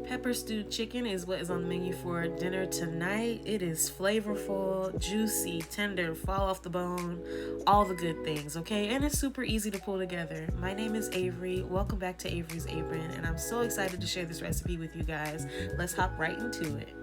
Pepper stewed chicken is what is on the menu for dinner tonight. It is flavorful, juicy, tender, fall off the bone, all the good things, okay? And it's super easy to pull together. My name is Avery. Welcome back to Avery's Apron, and I'm so excited to share this recipe with you guys. Let's hop right into it.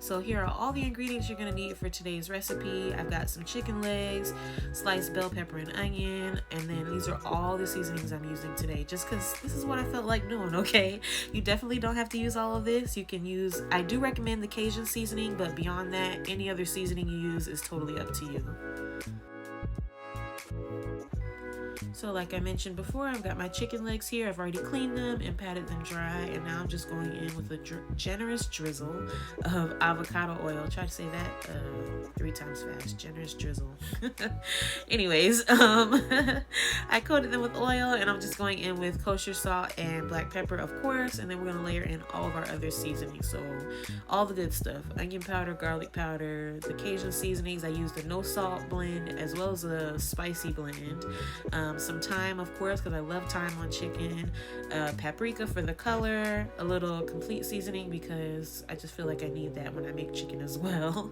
So here are all the ingredients you're going to need for today's recipe. I've got some chicken legs, sliced bell pepper and onion, and then these are all the seasonings I'm using today, just because this is what I felt like doing, okay? You definitely don't have to use all of this. You can use, I do recommend the Cajun seasoning, but beyond that, any other seasoning you use is totally up to you. So like I mentioned before, I've got my chicken legs here. I've already cleaned them and patted them dry, and now I'm just going in with a generous drizzle of avocado oil. Try to say that 3 times fast. Generous drizzle. Anyways, I coated them with oil, and I'm just going in with kosher salt and black pepper, of course, and then we're going to layer in all of our other seasonings. So all the good stuff: onion powder, garlic powder, the Cajun seasonings. I used a no salt blend as well as a spicy blend. Some thyme, of course, because I love thyme on chicken, paprika for the color, a little complete seasoning because I just feel like I need that when I make chicken as well,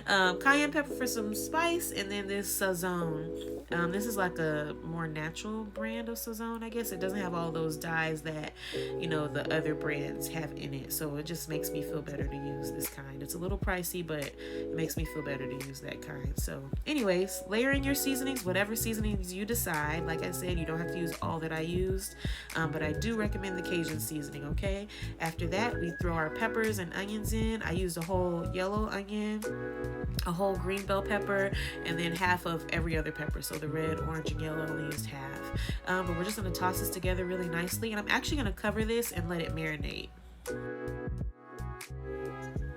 cayenne pepper for some spice, and then this Sazon. This is like a more natural brand of Sazon, I guess. It doesn't have all those dyes that, you know, the other brands have in it, so it just makes me feel better to use this kind. It's a little pricey, but it makes me feel better to use that kind. So anyways, layer in your seasonings, whatever seasonings you decide. Like I said, you don't have to use all that I used, but I do recommend the Cajun seasoning, okay? After that, we throw our peppers and onions in. I used a whole yellow onion, a whole green bell pepper, and then half of every other pepper. So the red, orange, and yellow, I only used half. But we're just gonna toss this together really nicely, and I'm actually gonna cover this and let it marinate.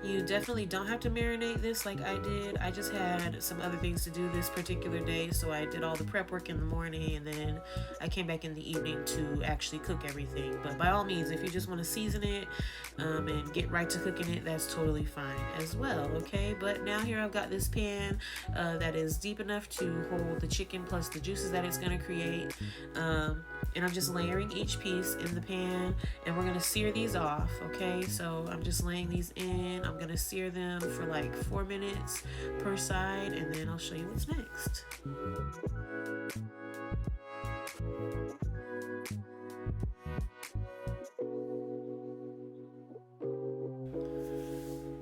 You definitely don't have to marinate this like I did. I just had some other things to do this particular day, so I did all the prep work in the morning, and then I came back in the evening to actually cook everything. But by all means, if you just want to season it and get right to cooking it, that's totally fine as well, okay? But now here I've got this pan that is deep enough to hold the chicken plus the juices that it's going to create. And I'm just layering each piece in the pan, and we're going to sear these off, okay? So I'm just laying these in. I'm going to sear them for like 4 minutes per side, and then I'll show you what's next.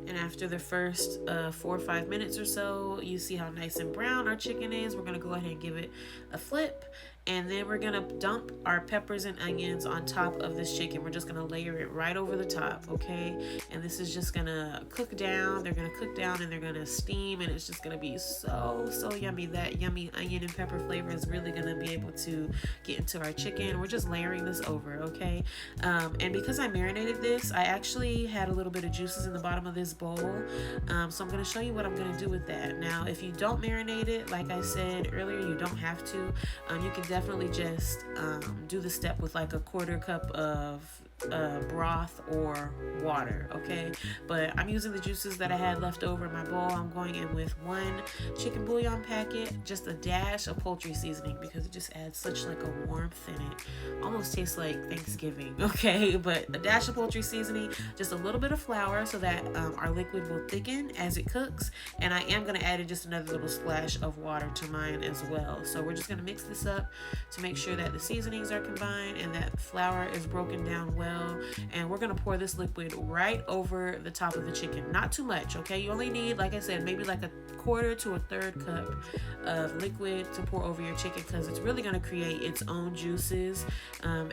And after the first 4 or 5 minutes or so, you see how nice and brown our chicken is. We're going to go ahead and give it a flip, and then we're going to dump our peppers and onions on top of this chicken. We're just going to layer it right over the top, okay? And this is just going to cook down. They're going to cook down, and they're going to steam, and it's just going to be so yummy. That yummy onion and pepper flavor is really going to be able to get into our chicken. We're just layering this over, okay? And because I marinated this, I actually had a little bit of juices in the bottom of this bowl. So I'm going to show you what I'm going to do with that. Now, if you don't marinate it, like I said earlier, you don't have to. You can definitely just do the step with like a 1/4 cup of broth or water, okay? But I'm using the juices that I had left over in my bowl. I'm going in with 1 chicken bouillon packet, just a dash of poultry seasoning, because it just adds such like a warmth, and it almost tastes like Thanksgiving, okay? But a dash of poultry seasoning, just a little bit of flour so that our liquid will thicken as it cooks, and I am going to add in just another little splash of water to mine as well. So we're just going to mix this up to make sure that the seasonings are combined and that flour is broken down well. And we're going to pour this liquid right over the top of the chicken. Not too much, okay? You only need, like I said, maybe like a 1/4 to a 1/3 cup of liquid to pour over your chicken, because it's really going to create its own juices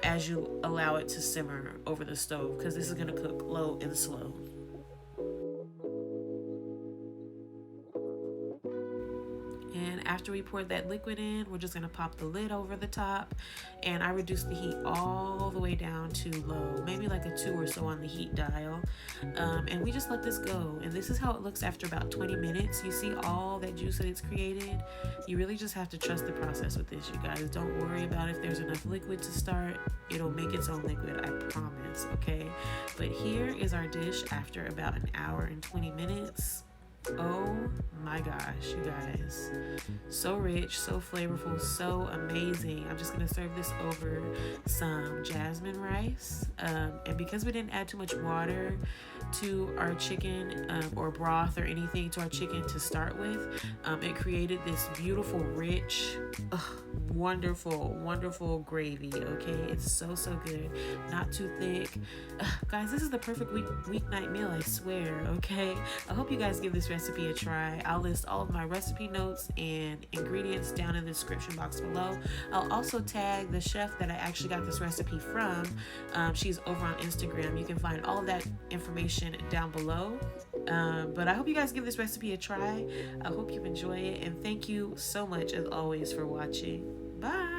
as you allow it to simmer over the stove, because this is going to cook low and slow. And after we poured that liquid in, we're just going to pop the lid over the top, and I reduced the heat all the way down to low, maybe like a 2 or so on the heat dial, and we just let this go. And this is how it looks after about 20 minutes. You see all that juice that it's created. You really just have to trust the process with this, you guys. Don't worry about if there's enough liquid to start. It'll make its own liquid, I promise, okay? But here is our dish after about 1 hour and 20 minutes. Oh my gosh, you guys. So rich, so flavorful, so amazing. I'm just gonna serve this over some jasmine rice. And because we didn't add too much water to our chicken, or broth or anything to our chicken to start with, it created this beautiful, rich, wonderful, wonderful gravy. Okay, it's so good, not too thick. Guys, this is the perfect weeknight meal, I swear. Okay, I hope you guys give this recipe a try. I'll list all of my recipe notes and ingredients down in the description box below. I'll also tag the chef that I actually got this recipe from. She's over on Instagram. You can find all of that information down below. But I hope you guys give this recipe a try. I hope you enjoy it, and thank you so much as always for watching. Bye.